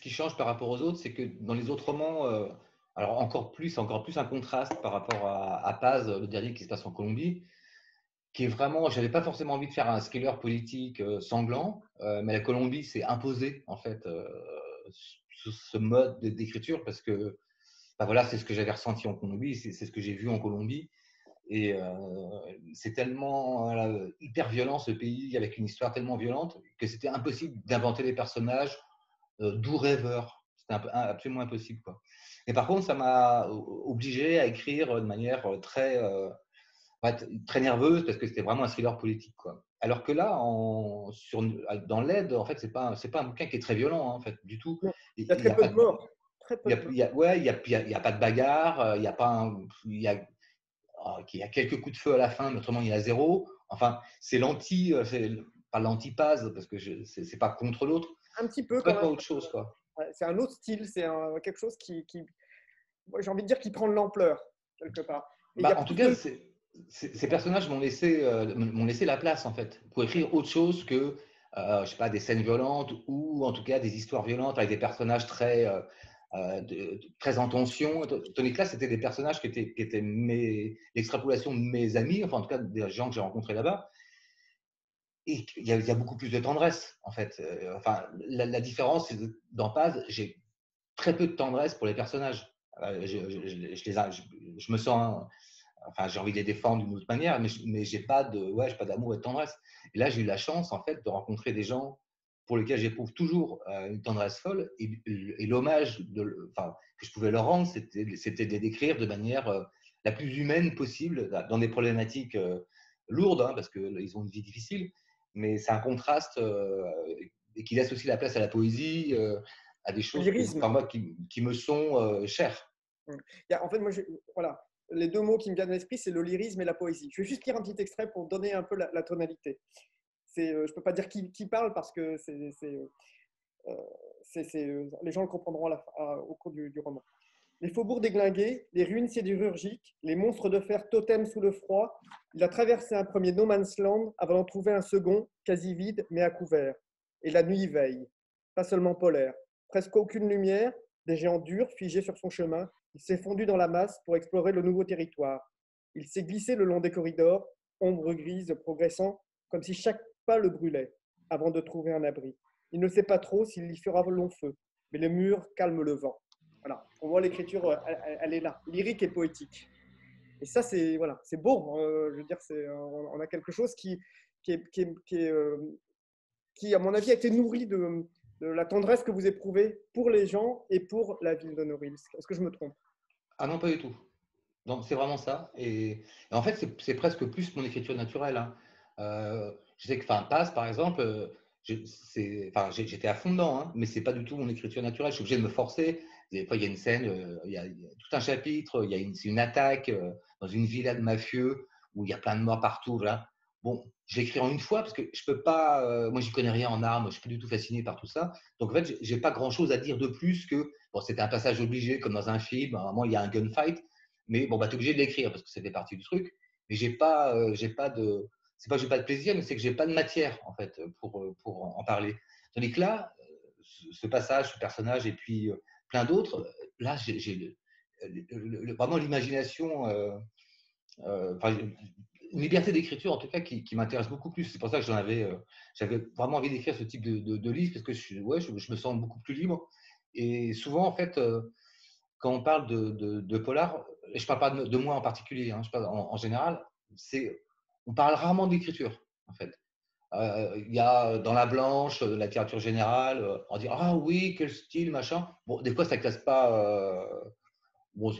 change par rapport aux autres, c'est que dans les autres romans, alors encore plus un contraste par rapport à Paz, le dernier qui se passe en Colombie, qui est vraiment, j'avais pas forcément envie de faire un thriller politique sanglant, mais la Colombie s'est imposée en fait ce mode d'écriture parce que, voilà, c'est ce que j'avais ressenti en Colombie, c'est ce que j'ai vu en Colombie. Et c'est tellement hyper violent ce pays, avec une histoire tellement violente, que c'était impossible d'inventer des personnages doux rêveurs. C'était absolument impossible, quoi. Et par contre, ça m'a obligé à écrire de manière très nerveuse, parce que c'était vraiment un thriller politique, quoi. Alors que là, dans l'aide, en fait, c'est pas un bouquin qui est très violent, hein, en fait, du tout. Non. Il Il y a n'y très a peu pas de de, morts. Très peu de morts. il y a pas de bagarre, il n'y a pas qu'il y a quelques coups de feu à la fin, mais autrement il y a zéro. Enfin, c'est pas l'antipase, parce que c'est pas contre l'autre. Un petit C'est peu quand même. complètement autre chose, quoi. Ouais, c'est un autre style, c'est quelque chose qui j'ai envie de dire, qui prend de l'ampleur quelque part. Et il y a En tout plus cas, de… ces personnages m'ont laissé la place, en fait, pour écrire autre chose que, je sais pas, des scènes violentes ou en tout cas des histoires violentes avec des personnages très en tension. Tony Class, c'était des personnages qui étaient l'extrapolation de mes amis, enfin en tout cas des gens que j'ai rencontrés là-bas. Et il y a beaucoup plus de tendresse, en fait. Enfin, la différence, c'est que dans Paz, j'ai très peu de tendresse pour les personnages. Je me sens, enfin, j'ai envie de les défendre d'une autre manière, mais j'ai pas d'amour et de tendresse. Et là, j'ai eu la chance, en fait, de rencontrer des gens pour lesquels j'éprouve toujours une tendresse folle. Et l'hommage enfin, que je pouvais leur rendre, c'était de les décrire de manière la plus humaine possible, dans des problématiques lourdes, hein, parce qu'ils ont une vie difficile. Mais c'est un contraste et qui laisse aussi la place à la poésie, à des choses Lyrisme. enfin, moi, qui me sont chères. En fait, moi, voilà, les deux mots qui me viennent à l'esprit, c'est le lyrisme et la poésie. Je vais juste lire un petit extrait pour donner un peu la tonalité. Je ne peux pas dire qui parle parce que les gens le comprendront au cours du roman. Les faubourgs déglingués, les ruines sidérurgiques, les monstres de fer totems sous le froid, il a traversé un premier no man's land avant d'en trouver un second, quasi vide, mais à couvert. Et la nuit veille, pas seulement polaire. Presque aucune lumière, des géants durs figés sur son chemin, il s'est fondu dans la masse pour explorer le nouveau territoire. Il s'est glissé le long des corridors, ombre grise progressant, comme si chaque pas le brûlait, avant de trouver un abri. Il ne sait pas trop s'il y fera long feu, mais les murs calment le vent. Voilà, on voit l'écriture, elle est là, lyrique et poétique. Et ça, c'est voilà, c'est beau. Je veux dire, on a quelque chose qui, à mon avis, a été nourri de la tendresse que vous éprouvez pour les gens et pour la ville de Norilsk. Est-ce que je me trompe? Ah non, pas du tout. Donc, c'est vraiment ça. Et en fait, c'est presque plus mon écriture naturelle, hein. Je sais que, enfin, Passe, par exemple, enfin, j'étais à fond dedans, hein, mais c'est pas du tout mon écriture naturelle. Je suis obligé de me forcer. Des fois, il y a une scène, il y a tout un chapitre, c'est une attaque dans une villa de mafieux où il y a plein de morts partout. Voilà. Bon, je l'écris en une fois parce que je peux pas. Moi, j'y connais rien en armes, je suis pas du tout fasciné par tout ça. Donc, en fait, j'ai pas grand-chose à dire de plus que bon, c'était un passage obligé comme dans un film. À un moment, il y a un gunfight. Mais bon, bah, tu es obligé de l'écrire parce que ça fait partie du truc. Mais j'ai pas de, c'est pas que j'ai pas de plaisir, mais c'est que j'ai pas de matière en fait pour en parler. Tandis que là, ce passage, ce personnage et puis plein d'autres, là, j'ai vraiment l'imagination, enfin, une liberté d'écriture en tout cas qui m'intéresse beaucoup plus. C'est pour ça que j'avais vraiment envie d'écrire ce type de livre parce que je me sens beaucoup plus libre. Et souvent en fait, quand on parle de polar, et je ne parle pas de moi en particulier, hein, je parle en général, on parle rarement d'écriture, en fait. Il y a dans la blanche, la littérature générale, on dit ah oui, quel style, machin. Bon, des fois, ça ne casse pas, bon,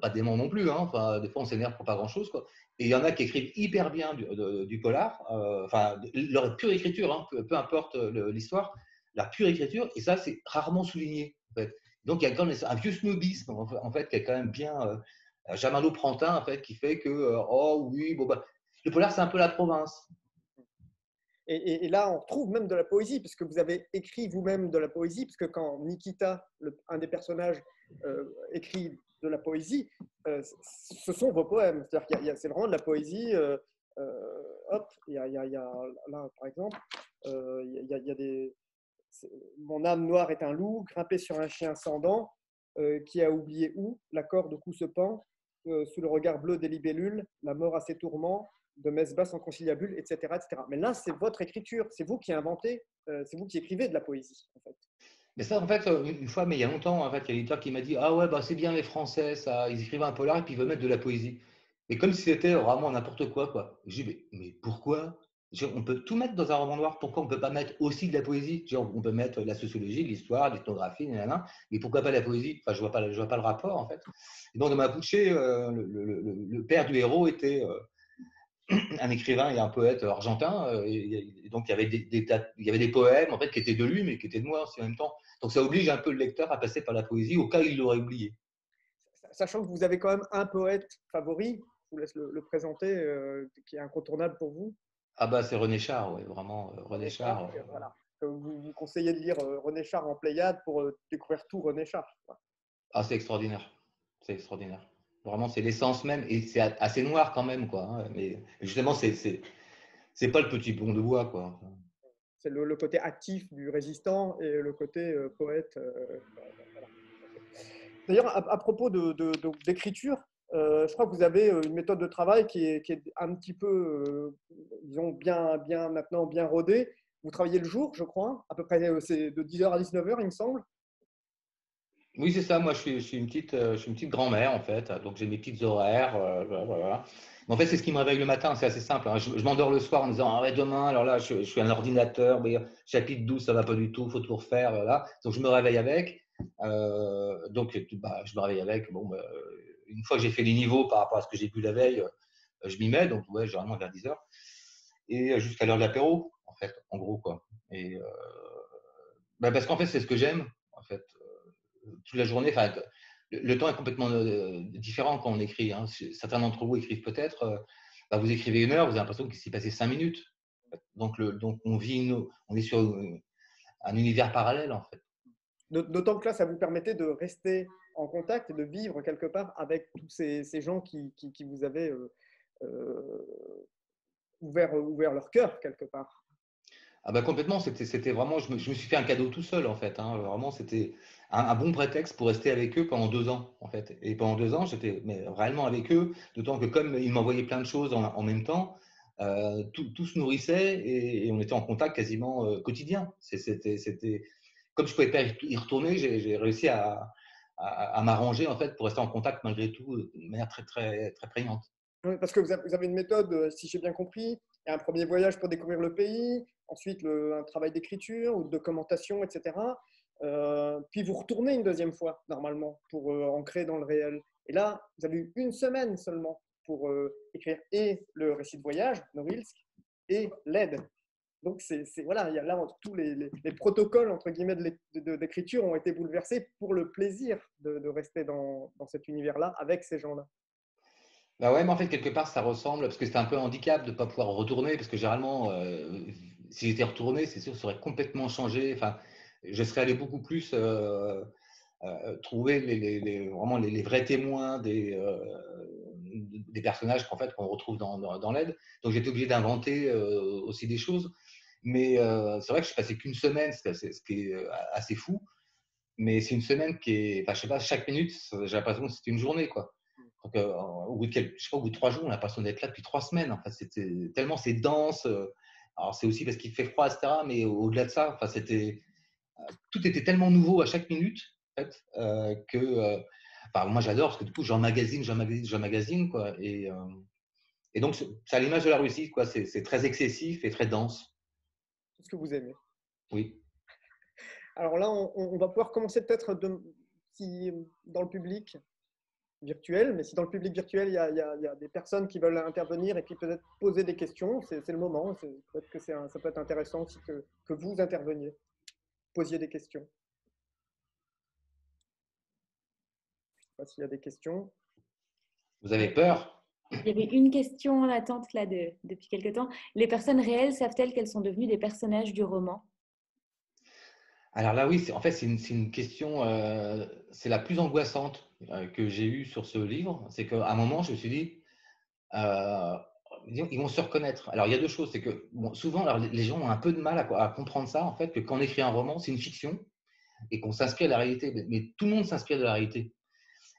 pas dément non plus, hein, enfin, des fois, on s'énerve pour pas grand-chose, quoi. Et il y en a qui écrivent hyper bien du polar, enfin, leur pure écriture, hein, peu importe l'histoire, la pure écriture, et ça, c'est rarement souligné, en fait. Donc, il y a quand même un vieux snobisme, en fait, qui est quand même bien Germano-Prantin, en fait, qui fait que, oh oui, bon, bah, le polar, c'est un peu la province. Et là, on retrouve même de la poésie, puisque vous avez écrit vous-même de la poésie, puisque quand Nikita, un des personnages, écrit de la poésie, ce sont vos poèmes. C'est-à-dire c'est vraiment de la poésie. Hop, il y a là, par exemple, il y a des. Mon âme noire est un loup, grimpé sur un chien sans dents, qui a oublié où, la corde au cou se pend, sous le regard bleu des libellules, la mort a ses tourments, de messe basse en conciliabule, etc., etc. Mais là, c'est votre écriture, c'est vous qui inventez, c'est vous qui écrivez de la poésie, en fait. Mais ça, en fait, une fois, mais il y a longtemps, en fait, il y a l'éditeur qui m'a dit ah ouais, bah, c'est bien les Français, ça, ils écrivent un polar et puis ils veulent mettre de la poésie. Et comme si c'était vraiment n'importe quoi, quoi. J'ai dit mais pourquoi? On peut tout mettre dans un roman noir, pourquoi on ne peut pas mettre aussi de la poésie? On peut mettre de la sociologie, de l'histoire, de l'ethnographie, nanana, mais pourquoi pas de la poésie? Enfin, je vois pas le rapport, en fait. Et donc, dans Mapuche, le père du héros était un écrivain et un poète argentin. Et donc, il y avait des poèmes en fait, qui étaient de lui, mais qui étaient de moi aussi en même temps. Donc, ça oblige un peu le lecteur à passer par la poésie au cas où il l'aurait oublié. Sachant que vous avez quand même un poète favori, je vous laisse le présenter, qui est incontournable pour vous. Ah bah, c'est René Char, ouais, vraiment. René René Char. Char, voilà. Vous conseillez de lire René Char en Pléiade pour découvrir tout René Char. Ah, c'est extraordinaire. C'est extraordinaire. Vraiment, c'est l'essence même. Et c'est assez noir quand même, quoi, hein. Mais justement, c'est pas le petit pont de bois, quoi. C'est le côté actif du résistant et le côté poète. Voilà. D'ailleurs, à propos d'écriture, je crois que vous avez une méthode de travail qui est un petit peu, disons, maintenant bien rodée. Vous travaillez le jour, je crois, à peu près c'est de 10h à 19h, il me semble. Oui, c'est ça. Moi, je suis une petite grand-mère, en fait. Donc, j'ai mes petites horaires. Voilà. Mais en fait, c'est ce qui me réveille le matin. C'est assez simple, hein. Je m'endors le soir en me disant, ah ouais, demain, alors là, je suis un ordinateur. Mais chapitre 12, ça va pas du tout. Il faut tout refaire. Voilà. Donc, je me réveille avec. Donc, bah, je me réveille avec. Bon, bah, une fois que j'ai fait les niveaux par rapport à ce que j'ai bu la veille, je m'y mets. Donc, ouais, généralement vers 10 heures. Et jusqu'à l'heure de l'apéro, en fait, en gros, quoi. Et bah, parce qu'en fait, c'est ce que j'aime, en fait, toute la journée. Enfin, le temps est complètement différent quand on écrit, hein. Certains d'entre vous écrivent peut-être, bah, vous écrivez 1 heure, vous avez l'impression qu'il s'est passé 5 minutes. Donc on est sur un univers parallèle, en fait. D'autant que là, ça vous permettait de rester en contact et de vivre quelque part avec tous ces gens qui vous avaient euh, ouvert leur cœur quelque part. Ah bah complètement, c'était vraiment, je me suis fait un cadeau tout seul, en fait, hein. Vraiment, c'était un bon prétexte pour rester avec eux pendant 2 ans, en fait. Et pendant 2 ans, j'étais réellement avec eux, d'autant que comme ils m'envoyaient plein de choses en même temps, tout se nourrissait et on était en contact quasiment quotidien. Comme je ne pouvais pas y retourner, j'ai réussi à m'arranger, en fait, pour rester en contact malgré tout de manière très, très, très prégnante. Oui, parce que vous avez une méthode, si j'ai bien compris, il y a un premier voyage pour découvrir le pays, ensuite un travail d'écriture ou de documentation, etc. Puis vous retournez une deuxième fois, normalement, pour ancrer dans le réel. Et là, vous avez eu une semaine seulement pour écrire et le récit de voyage, Norilsk, et l'aide. Donc, voilà, il y a là tous les protocoles entre guillemets d'écriture ont été bouleversés pour le plaisir de rester dans cet univers-là avec ces gens-là. Bah ouais, mais en fait, quelque part, ça ressemble, parce que c'était un peu un handicap de ne pas pouvoir retourner, parce que généralement, si j'étais retourné, c'est sûr, ça aurait complètement changé. Enfin, je serais allé beaucoup plus trouver vraiment les vrais témoins des personnages qu'en fait, qu'on retrouve dans l'aide. Donc, j'étais obligé d'inventer aussi des choses. Mais c'est vrai que je suis passé qu'une semaine, ce qui est assez fou. Mais c'est une semaine qui est, enfin, je sais pas, chaque minute, j'ai l'impression que c'était une journée, quoi. Donc, au bout de je sais pas, au bout de 3 jours, on a l'impression d'être là depuis 3 semaines. Enfin, c'était tellement c'est dense. Alors, c'est aussi parce qu'il fait froid, etc. Mais au-delà de ça, enfin, tout était tellement nouveau à chaque minute, en fait, que enfin, moi j'adore parce que du coup, j'emmagasine, quoi. Et donc, c'est à l'image de la Russie, quoi. C'est très excessif et très dense. C'est ce que vous aimez. Oui. Alors là, on va pouvoir commencer peut-être si dans le public virtuel, mais si dans le public virtuel, il y a des personnes qui veulent intervenir et puis peut-être poser des questions, c'est le moment. Peut-être que ça peut être intéressant aussi que vous interveniez, posiez des questions. Je ne sais pas s'il y a des questions. Vous avez peur? Il y avait une question en attente là depuis quelque temps. Les personnes réelles savent-elles qu'elles sont devenues des personnages du roman? Alors là, oui, en fait, c'est une question, c'est la plus angoissante que j'ai eue sur ce livre. C'est qu'à un moment, je me suis dit, euh, ils vont se reconnaître. Alors, il y a deux choses. C'est que bon, souvent, alors, les gens ont un peu de mal à comprendre ça, en fait, que quand on écrit un roman, c'est une fiction et qu'on s'inspire de la réalité. Mais tout le monde s'inspire de la réalité.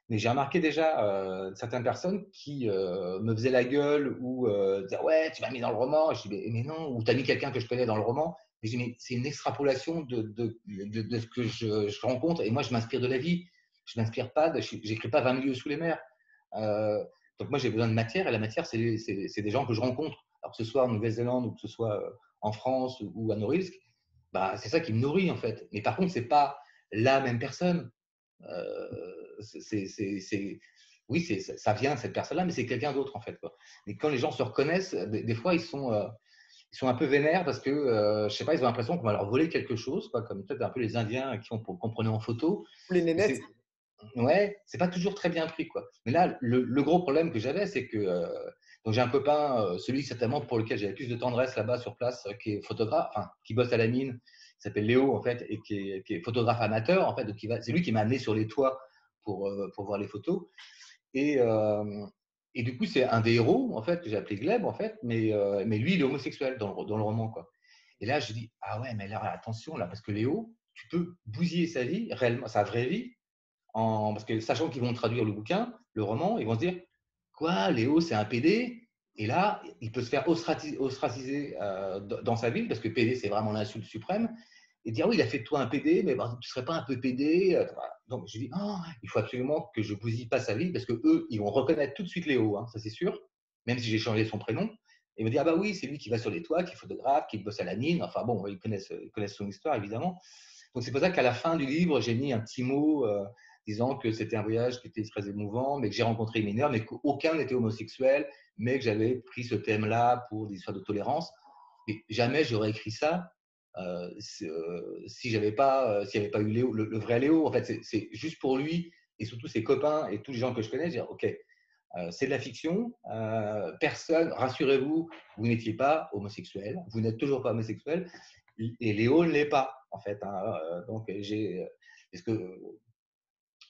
Mais j'ai remarqué déjà certaines personnes qui me faisaient la gueule ou disaient ouais, tu m'as mis dans le roman. Je dis mais non, ou tu as mis quelqu'un que je connais dans le roman. Mais je dis mais c'est une extrapolation de ce que je rencontre. Et moi, je m'inspire de la vie. Je m'inspire pas, j'écris pas 20 milieux sous les mers. Euh, donc moi, j'ai besoin de matière et la matière, c'est des gens que je rencontre. Alors que ce soit en Nouvelle-Zélande ou que ce soit en France ou à Norilsk, bah, c'est ça qui me nourrit en fait. Mais par contre, c'est pas la même personne. Euh, oui, ça vient de cette personne-là, mais c'est quelqu'un d'autre en fait, quoi. Et quand les gens se reconnaissent, des fois ils sont un peu vénères parce que je sais pas, ils ont l'impression qu'on va leur voler quelque chose, quoi, comme peut-être un peu les Indiens qu'on prenait en photo. Les nénettes. Ouais, c'est pas toujours très bien pris, quoi. Mais là, le gros problème que j'avais, c'est que donc j'ai un copain, celui certainement pour lequel j'avais plus de tendresse là-bas sur place, qui est photographe, enfin, qui bosse à la mine, qui s'appelle Léo en fait, et qui est photographe amateur en fait. Donc c'est lui qui m'a amené sur les toits pour voir les photos. Et, euh, et du coup, c'est un des héros, en fait, que j'ai appelé Gleb, en fait, mais lui, il est homosexuel dans le roman, quoi. Et là, je dis, ah ouais, mais là, attention, là, parce que Léo, tu peux bousiller sa vie, réellement, sa vraie vie, parce que sachant qu'ils vont traduire le bouquin, le roman, ils vont se dire, quoi, Léo, c'est un PD. Et là, il peut se faire ostraciser dans sa ville, parce que PD, c'est vraiment l'insulte suprême. Et dire, oui, il a fait de toi un PD, mais tu ne serais pas un peu PD. Voilà. Donc, je dis, oh, il faut absolument que je bousille pas sa vie, parce qu'eux, ils vont reconnaître tout de suite Léo, hein, ça c'est sûr, même si j'ai changé son prénom. Et ils me dire, ah bah oui, c'est lui qui va sur les toits, qui est photographe, qui bosse à la mine. Enfin bon, ils connaissent son histoire, évidemment. Donc, c'est pour ça qu'à la fin du livre, j'ai mis un petit mot disant que c'était un voyage qui était très émouvant, mais que j'ai rencontré les mineurs, mais qu'aucun n'était homosexuel, mais que j'avais pris ce thème-là pour des histoires de tolérance. Et jamais j'aurais écrit ça si j'avais pas, s'il n'y avait pas eu Léo, le vrai Léo. En fait, c'est juste pour lui et surtout ses copains et tous les gens que je connais, dire ok, c'est de la fiction. Personne, rassurez-vous, vous n'étiez pas homosexuel, vous n'êtes toujours pas homosexuel, et Léo ne l'est pas en fait. Hein, donc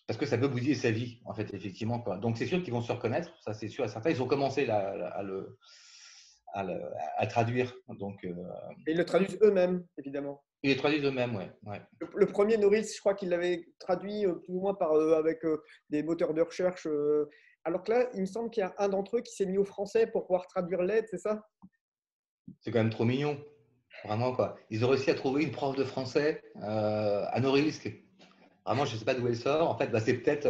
parce que ça peut bousiller sa vie, en fait, effectivement. Quoi. Donc, c'est sûr qu'ils vont se reconnaître, ça, c'est sûr. Certains, ils ont commencé à le traduire. Donc, Et ils le traduisent eux-mêmes, évidemment. ils les traduisent eux-mêmes, ouais. Ouais. Le premier Norris, je crois qu'il l'avait traduit plus ou moins avec des moteurs de recherche. Alors que là, il me semble qu'il y a un d'entre eux qui s'est mis au français pour pouvoir traduire l'aide, c'est ça? C'est quand même trop mignon, vraiment, quoi. Ils ont réussi à trouver une prof de français à Norilsk. Vraiment, je ne sais pas d'où elle sort. En fait, bah, c'est peut-être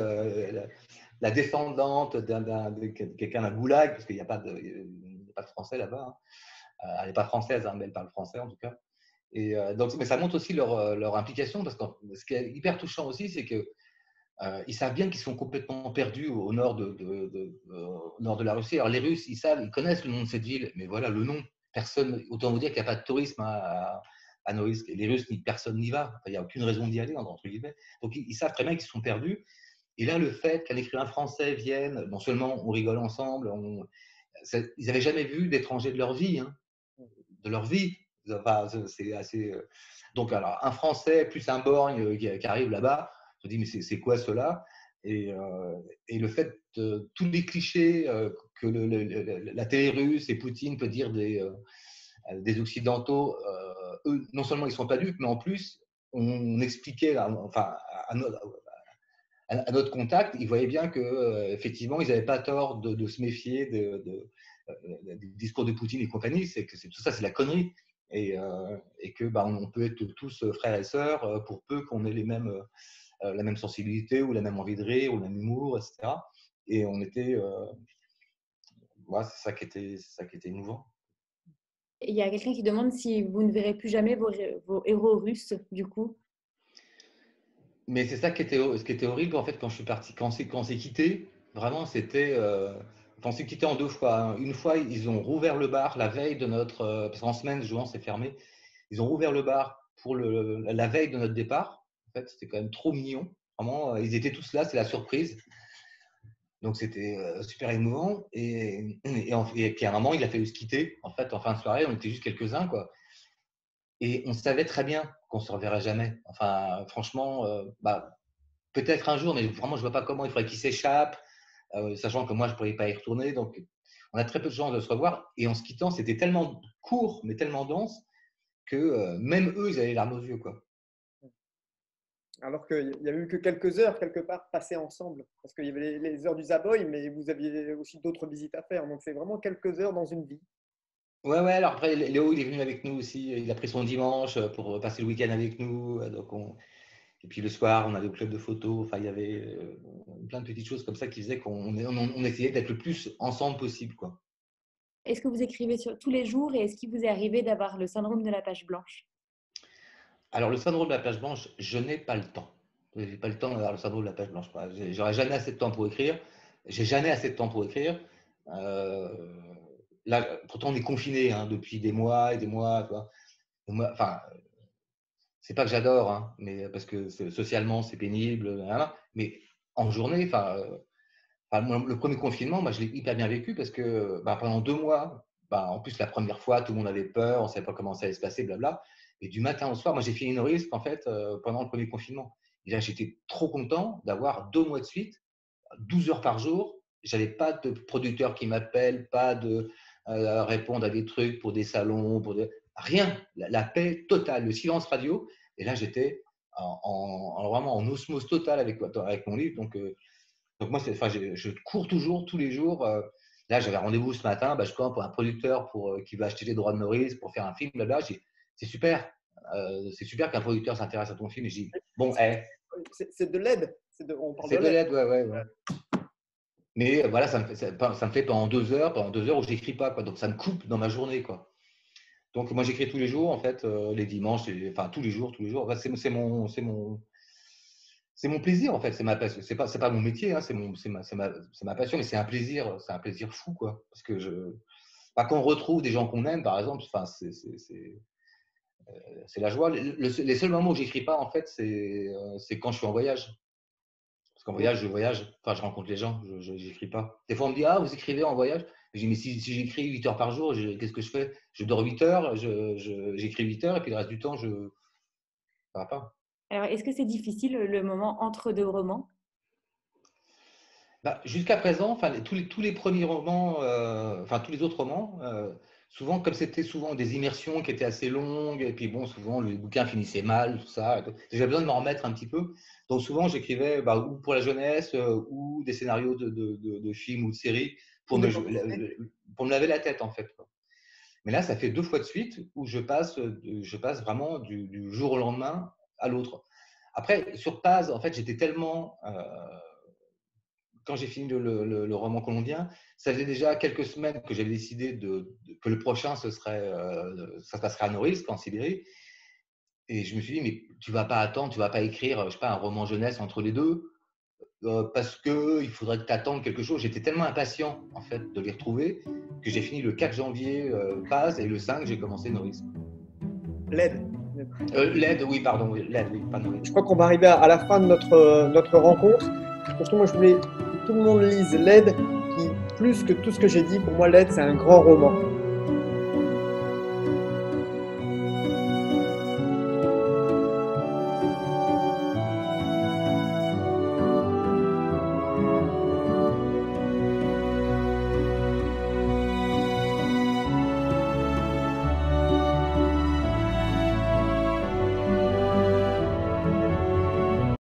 la descendante de quelqu'un d'un goulag, parce qu'il n'y a, il y a pas de français là-bas. Hein. Elle n'est pas française, hein, mais elle parle français en tout cas. Et donc, mais ça montre aussi leur implication, parce que ce qui est hyper touchant aussi, c'est que ils savent bien qu'ils sont complètement perdus au nord au nord de la Russie. Alors les Russes, ils connaissent le nom de cette ville, mais voilà, le nom, personne, autant vous dire qu'il n'y a pas de tourisme à Norilsk. Les Russes, personne n'y va. Enfin, il n'y a aucune raison d'y aller, entre guillemets. Donc ils savent très bien qu'ils sont perdus. Et là, le fait qu'un écrivain français vienne, non seulement on rigole ensemble, ils n'avaient jamais vu d'étrangers de leur vie, hein, de leur vie. Enfin, c'est assez. Donc, alors, un Français plus un borgne qui arrive là-bas, je me dis, mais c'est quoi cela et le fait de tous les clichés que la télé russe et Poutine peut dire des Occidentaux, eux, non seulement ils ne sont pas dupes, mais en plus, on expliquait, enfin, à notre contact, ils voyaient bien qu'effectivement, ils n'avaient pas tort de se méfier des discours de Poutine et compagnie. C'est que tout ça, c'est la connerie. Et que bah, on peut être tous frères et sœurs pour peu qu'on ait la même sensibilité ou la même envie de rire ou le même humour, etc. Et on était, ouais, c'est ça qui était émouvant. Il y a quelqu'un qui demande si vous ne verrez plus jamais vos héros russes, du coup. Mais c'est ça ce qui était horrible en fait quand je suis parti, quand on s'est quitté. Vraiment, c'était. On s'est quitté en deux fois. Hein. Une fois, ils ont rouvert le bar la veille de notre. Parce qu'en semaine, souvent, c'est fermé. Ils ont rouvert le bar pour la veille de notre départ. En fait, c'était quand même trop mignon. Vraiment, ils étaient tous là, c'est la surprise. Donc, c'était super émouvant. Et puis, à un moment, il a fallu se quitter. En fait, en fin de soirée, on était juste quelques-uns, quoi. Et on savait très bien qu'on ne se reverrait jamais. Enfin, franchement, bah, peut-être un jour, mais vraiment, je ne vois pas comment il faudrait qu'il s'échappe, sachant que moi, je ne pourrais pas y retourner. Donc, on a très peu de chances de se revoir. Et en se quittant, c'était tellement court, mais tellement dense, que même eux, ils avaient les larmes aux yeux. Quoi. Alors qu'il n'y avait eu que quelques heures, quelque part, passées ensemble. Parce qu'il y avait les heures du Zaboy, mais vous aviez aussi d'autres visites à faire. Donc, c'est vraiment quelques heures dans une vie. Ouais, ouais, alors après, Léo, il est venu avec nous aussi. Il a pris son dimanche pour passer le week-end avec nous. Et puis le soir, on allait au club de photo. Enfin, il y avait plein de petites choses comme ça qui faisaient qu'on essayait d'être le plus ensemble possible. Quoi. Est-ce que vous écrivez tous les jours et est-ce qu'il vous est arrivé d'avoir le syndrome de la page blanche? Alors, le syndrome de la page blanche, je n'ai pas le temps. Je n'ai pas le temps d'avoir le syndrome de la page blanche. J'aurais jamais assez de temps pour écrire. J'ai jamais assez de temps pour écrire. Euh, Là, pourtant, on est confiné hein, depuis des mois et des mois. Tu vois. Enfin, c'est pas que j'adore, hein, mais parce que socialement, c'est pénible. Voilà. Mais en journée, le premier confinement, moi, je l'ai hyper bien vécu parce que bah, pendant 2 mois, bah, en plus, la première fois, tout le monde avait peur, on ne savait pas comment ça allait se passer, blabla. Et du matin au soir, moi, j'ai fini Norilsk en fait pendant le premier confinement. Et là, j'étais trop content d'avoir 2 mois de suite, 12 heures par jour, j'avais pas de producteur qui m'appelle, pas de répondre à des trucs pour des salons, rien. La paix totale, le silence radio. Et là, j'étais vraiment en osmose totale avec mon livre. Donc moi, je cours toujours, tous les jours. Là, j'avais rendez-vous ce matin. Je cours pour un producteur qui va acheter les droits de Maurice pour faire un film. Là, c'est super. C'est super qu'un producteur s'intéresse à ton film. Et je dis, bon, c'est de l'aide. On parle de l'aide, ouais. Mais voilà, ça me fait pendant 2 heures où j'écris pas, quoi. Donc ça me coupe dans ma journée, quoi. Donc moi j'écris tous les jours, en fait, les dimanches, enfin tous les jours. En fait, c'est mon plaisir, en fait. C'est ma passion. C'est pas mon métier, hein, c'est ma passion, mais c'est un plaisir fou, quoi. Parce que quand on retrouve des gens qu'on aime, par exemple, enfin c'est la joie. Les seuls moments où j'écris pas, en fait, c'est quand je suis en voyage. Parce qu'en voyage, je rencontre les gens, je n'écris pas. Des fois, on me dit, ah, vous écrivez en voyage? Je dis, mais si j'écris 8 heures par jour, qu'est-ce que je fais? Je dors 8 heures, j'écris 8 heures, et puis le reste du temps, ça va pas. Alors, est-ce que c'est difficile le moment entre deux romans? Jusqu'à présent, tous les premiers romans, tous les autres romans, souvent, comme c'était souvent des immersions qui étaient assez longues, et puis bon, souvent le bouquin finissait mal, tout ça. J'avais besoin de m'en remettre un petit peu. Donc souvent, j'écrivais ou pour la jeunesse, ou des scénarios de films ou de séries pour me laver la tête, en fait, quoi. Mais là, ça fait 2 fois de suite où je passe vraiment du jour au lendemain à l'autre. Après, sur Paz, en fait, j'étais tellement… quand j'ai fini le roman colombien, ça faisait déjà quelques semaines que j'avais décidé que le prochain, ça se passerait à Norilsk, en Sibérie. Et je me suis dit, mais tu ne vas pas attendre, tu ne vas pas écrire, je sais pas, un roman jeunesse entre les deux, parce qu'il faudrait que tu attendes quelque chose. J'étais tellement impatient, en fait, de les retrouver, que j'ai fini le 4 janvier Paz, et le 5, j'ai commencé Norilsk. L'aide. L'aide, oui, pardon, l'aide, oui, pas Norilsk. Je crois qu'on va arriver à la fin de notre rencontre. Surtout, moi, je voulais que tout le monde lise L'aide, qui, plus que tout ce que j'ai dit, pour moi, L'aide, c'est un grand roman.